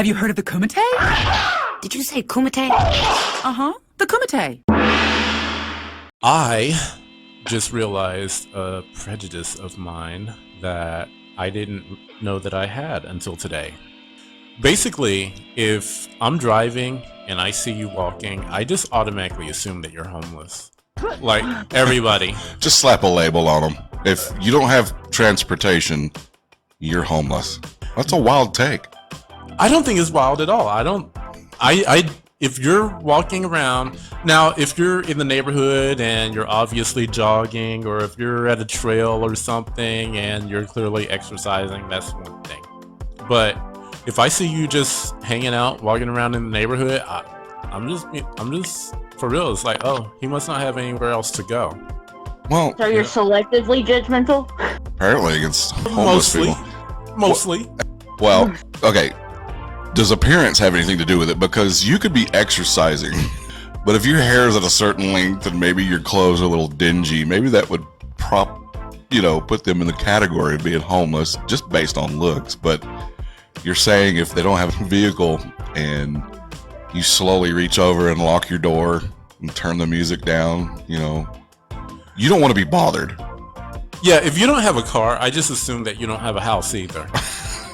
Have you heard of the Kumite? Did you say kumite? Uh-huh, the Kumite. I just realized a prejudice of mine that I didn't know that I had until today. Basically, if I'm driving and I see you walking, I just automatically assume that you're homeless. Like, everybody. Just slap a label on them. If you don't have transportation, you're homeless. That's a wild take. I don't think it's wild at all. If you're walking around, now if you're in the neighborhood and you're obviously jogging, or if you're at a trail or something and you're clearly exercising, that's one thing. But if I see you just hanging out, walking around in the neighborhood, I'm just for real. It's like, oh, he must not have anywhere else to go. Well, So you're selectively judgmental? apparently against homeless people. Mostly. Well, okay. Does appearance have anything to do with it? Because you could be exercising, but if your hair is at a certain length and maybe your clothes are a little dingy, maybe that would put them in the category of being homeless just based on looks. But you're saying if they don't have a vehicle and you slowly reach over and lock your door and turn the music down, you don't want to be bothered. Yeah, if you don't have a car, I just assume that you don't have a house either,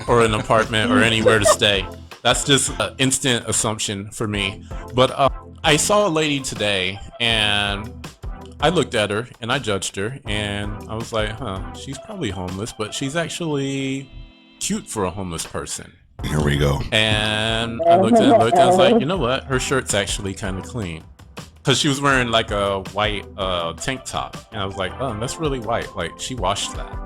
or an apartment, or anywhere to stay. That's just an instant assumption for me. But I saw a lady today, and I looked at her, and I judged her, and I was like, she's probably homeless, but she's actually cute for a homeless person. Here we go. And I looked at it, and I was like, you know what? Her shirt's actually kind of clean. Because she was wearing like a white tank top. And I was like, oh, that's really white. Like, she washed that.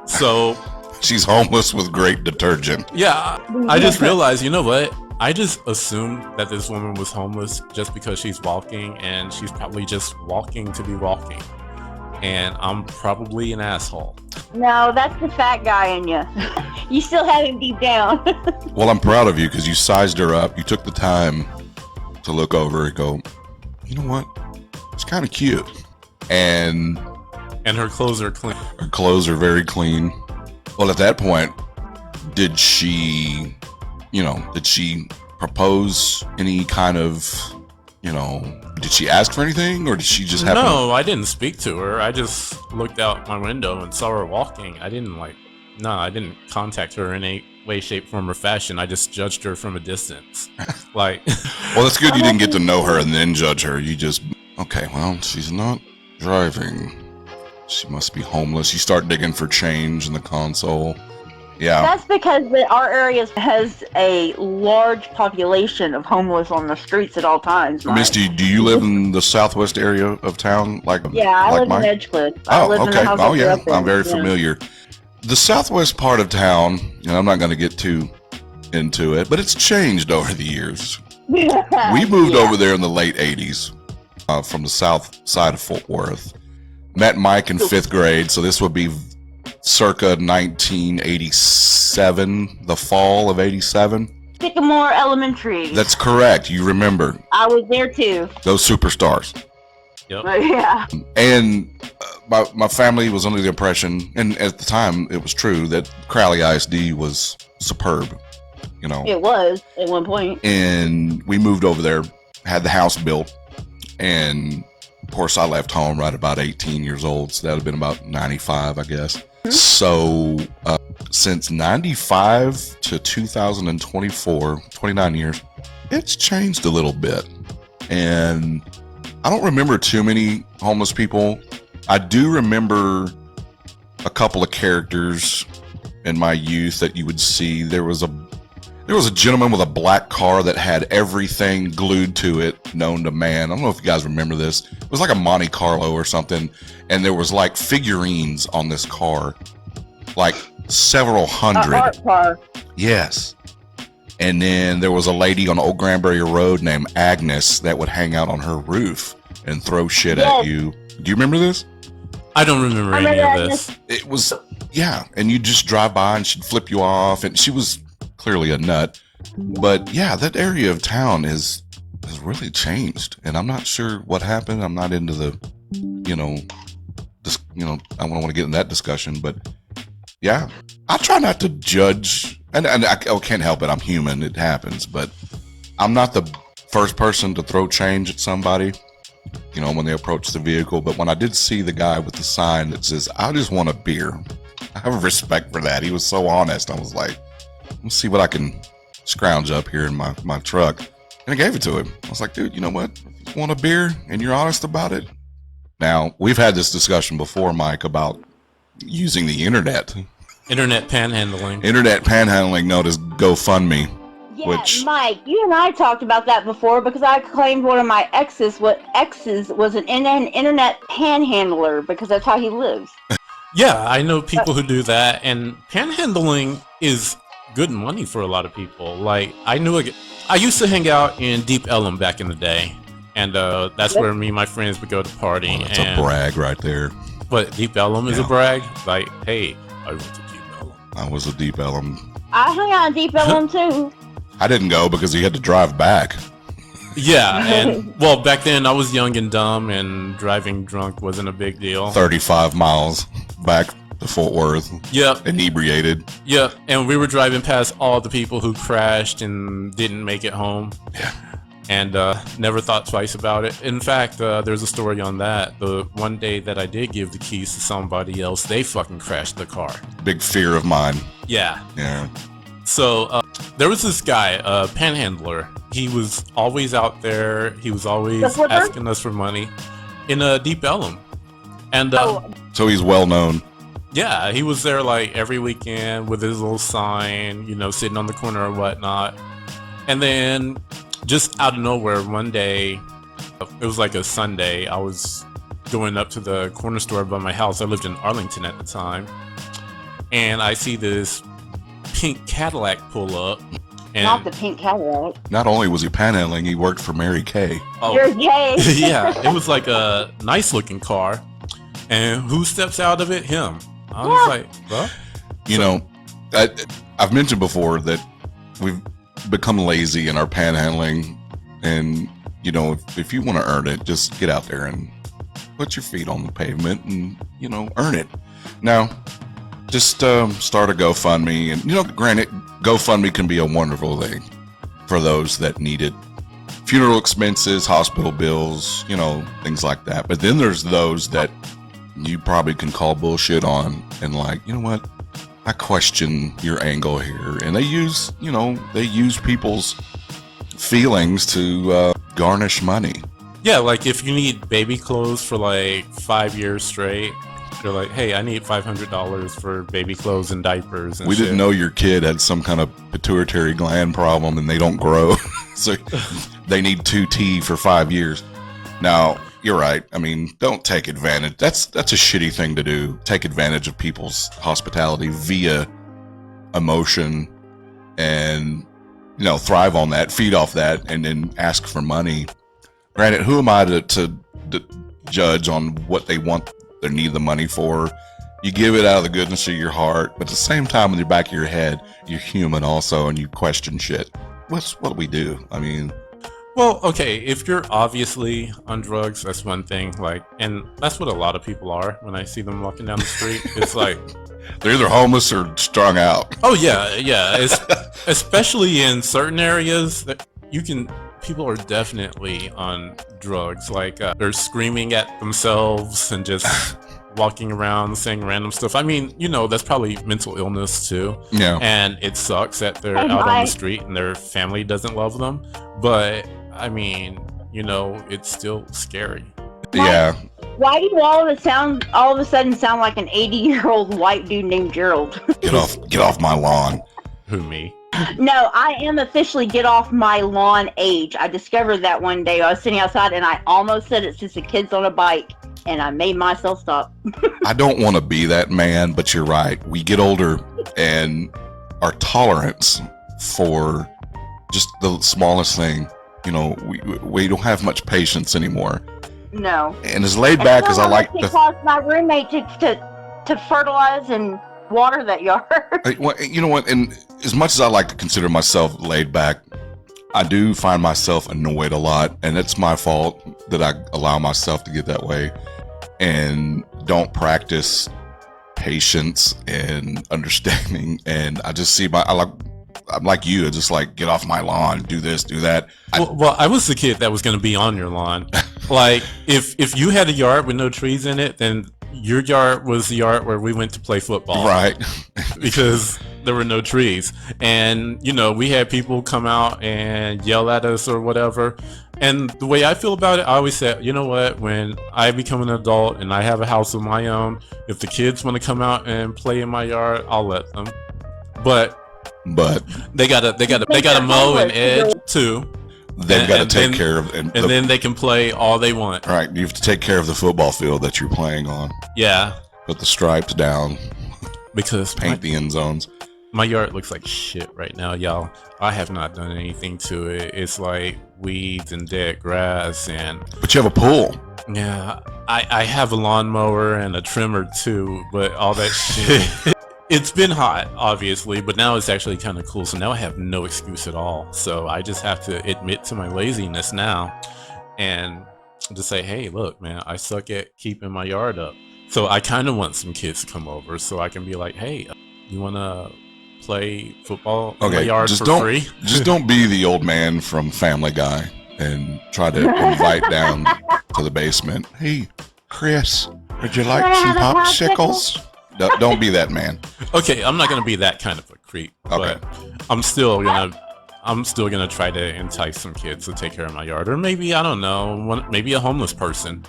So... She's homeless with great detergent. Yeah, I just realized, you know what? I just assumed that this woman was homeless just because she's walking, and she's probably just walking to be walking. And I'm probably an asshole. No, that's the fat guy in you. You still have him deep down. Well, I'm proud of you because you sized her up. You took the time to look over and go, you know what? It's kind of cute. And her clothes are clean. Her clothes are very clean. Well, at that point, did she propose any kind of, did she ask for anything, or did she just have No, I didn't speak to her. I just looked out my window and saw her walking. I didn't contact her in any way, shape, form, or fashion. I just judged her from a distance. Well, that's good you didn't get to know her and then judge her. You just, okay, well, she's not driving. She must be homeless. You start digging for change in the console. Yeah. That's because our area has a large population of homeless on the streets at all times. Misty, do you live in the southwest area of town? I live in Edgecliff. Oh, okay. Oh, yeah. I'm very familiar. The southwest part of town, and I'm not going to get too into it, but it's changed over the years. We moved over there in the late 80s from the south side of Fort Worth. Met Mike in 5th grade, so this would be circa 1987, the fall of 87. Sycamore Elementary. That's correct. You remember. I was there too. Those superstars. Yep. Yeah. And my family was under the impression, and at the time it was true, that Crowley ISD was superb. It was at one point. And we moved over there, had the house built, and of course, I left home right about 18 years old, so that would have been about 95, I guess. Mm-hmm. So, since 95 to 2024, 29 years, it's changed a little bit. And I don't remember too many homeless people. I do remember a couple of characters in my youth that you would see. There was a gentleman with a black car that had everything glued to it known to man. I don't know if you guys remember this. It was like a Monte Carlo or something, and there was like figurines on this car, like several hundred. Art car. Yes. And then there was a lady on Old Granbury Road named Agnes that would hang out on her roof and throw shit at you. Do you remember this? I don't remember any of this. It was, yeah, and you just drive by and she'd flip you off, and she was clearly a nut. But yeah, that area of town has really changed, and I'm not sure what happened. I'm not into the, I don't want to get in that discussion, but yeah, I try not to judge and I can't help it. I'm human. It happens, but I'm not the first person to throw change at somebody, you know, when they approach the vehicle. But when I did see the guy with the sign that says, "I just want a beer," I have respect for that. He was so honest. I was like, let's see what I can scrounge up here in my truck. And I gave it to him. I was like, dude, you know what? If you want a beer and you're honest about it. Now, we've had this discussion before, Mike, about using the internet. Internet panhandling. Internet panhandling known as GoFundMe. Yeah, Which- Mike, you and I talked about that before because I claimed one of my exes was an internet panhandler because that's how he lives. Yeah, I know people who do that, and panhandling is good money for a lot of people. Like, I used to hang out in Deep Ellum back in the day, and that's where me and my friends would go to party. That's a brag right there. But Deep Ellum is a brag? Like, hey, I went to Deep Ellum. I was a Deep Ellum. I hung out in Deep Ellum too. I didn't go because he had to drive back. Yeah, and well, back then I was young and dumb, and driving drunk wasn't a big deal. 35 miles back to Fort Worth. Yep. Inebriated. Yep. And we were driving past all the people who crashed and didn't make it home. Yeah. And never thought twice about it. In fact, there's a story on that. The one day that I did give the keys to somebody else, they fucking crashed the car. Big fear of mine. Yeah. Yeah. So there was this guy, a panhandler. He was always out there. He was always asking us for money in a Deep Ellum. And So he's well known. yeah, he was there like every weekend with his little sign, you know, sitting on the corner or whatnot. And then just out of nowhere, one day, it was like a Sunday, I was going up to the corner store by my house. I lived in Arlington at the time. And I see this pink Cadillac pull up. And Not the pink Cadillac. Not only was he panhandling, he worked for Mary Kay. oh, You're gay. yeah, it was like a nice looking car. And who steps out of it? Him. I was like, well, You know, I've mentioned before that we've become lazy in our panhandling. And, you know, if you want to earn it, just get out there and put your feet on the pavement and, you know, earn it. Now, just start a GoFundMe. And, you know, granted, GoFundMe can be a wonderful thing for those that need it. Funeral expenses, hospital bills, you know, things like that. But then there's those that you probably can call bullshit on and like, you know what? I question your angle here. And they use people's feelings to garnish money. yeah, like if you need baby clothes for like 5 years straight, you're like, hey, I need $500 for baby clothes and diapers and We shit. didn't know your kid had some kind of pituitary gland problem and they don't grow. So they need 2T for 5 years. Now, you're right. I mean, don't take advantage. That's a shitty thing to do. Take advantage of people's hospitality via emotion and, you know, thrive on that, feed off that, and then ask for money. Granted, who am I to judge on what they want or need the money for? You give it out of the goodness of your heart, but at the same time, in the back of your head, you're human also, and you question shit. What do we do? I mean, Well, okay, if you're obviously on drugs, that's one thing. Like, and that's what a lot of people are when I see them walking down the street. It's like, they're either homeless or strung out. oh yeah, yeah. Especially in certain areas that people are definitely on drugs. Like they're screaming at themselves and just walking around saying random stuff. I mean, you know, that's probably mental illness too. Yeah. And it sucks that they're out on the street and their family doesn't love them. But I mean, you know, it's still scary. Yeah. Why do you all of a sudden sound like an 80-year-old white dude named Gerald? Get off my lawn. Who, me? No, I am officially get off my lawn age. I discovered that one day. I was sitting outside and I almost said it's just the kids on a bike, and I made myself stop. I don't want to be that man, but you're right. We get older and our tolerance for just the smallest thing, you know, we don't have much patience anymore. No. And as laid back as I like to to... cause my roommate to fertilize and water that yard. You know what? And as much as I like to consider myself laid back, I do find myself annoyed a lot. And it's my fault that I allow myself to get that way and don't practice patience and understanding. And I just see I'm like you, just like, get off my lawn, do this, do that. Well, I was the kid that was going to be on your lawn. Like, if you had a yard with no trees in it, then your yard was the yard where we went to play football. Right. Because there were no trees. And, you know, we had people come out and yell at us or whatever. And the way I feel about it, I always say, you know what, when I become an adult and I have a house of my own, if the kids want to come out and play in my yard, I'll let them. But they gotta mow and edge too. They've got to take care of, and then they can play all they want. Right, you have to take care of the football field that you're playing on. Yeah. Put the stripes down. Because paint the end zones. My yard looks like shit right now, y'all. I have not done anything to it. It's like weeds and dead grass But you have a pool. Yeah, I have a lawnmower and a trimmer too, but all that shit. It's been hot, obviously, but now it's actually kind of cool. So now I have no excuse at all. So I just have to admit to my laziness now and just say, hey, look, man, I suck at keeping my yard up. So I kind of want some kids to come over so I can be like, hey, you want to play football in my yard for free? Just don't be the old man from Family Guy and try to invite down to the basement. Hey, Chris, would you like some popsicles? Don't be that man. Okay, I'm not gonna be that kind of a creep, but I'm still gonna try to entice some kids to take care of my yard, or maybe, I don't know, maybe a homeless person.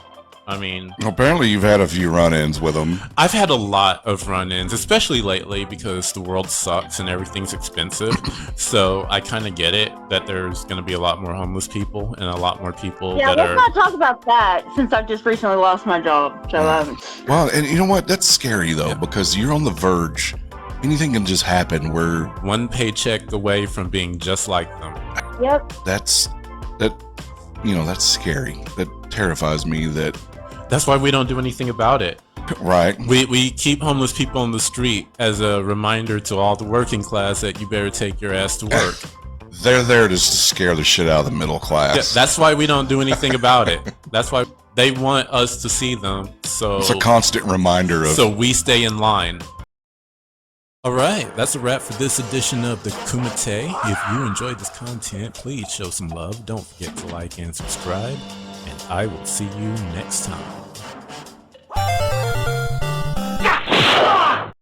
I mean, apparently you've had a few run-ins with them. I've had a lot of run-ins, especially lately because the world sucks and everything's expensive. So I kind of get it that there's going to be a lot more homeless people and a lot more people that let's not talk about that since I've just recently lost my job. So well, and you know what? That's scary though, because you're on the verge. Anything can just happen. We're one paycheck away from being just like them. Yep. That's scary. That terrifies me. That's why we don't do anything about it. Right. We keep homeless people on the street as a reminder to all the working class that you better take your ass to work. They're there just to scare the shit out of the middle class. Yeah, that's why we don't do anything about it. That's why they want us to see them. So it's a constant reminder of. So we stay in line. All right, that's a wrap for this edition of the Kumite. If you enjoyed this content, please show some love. Don't forget to like and subscribe. And I will see you next time.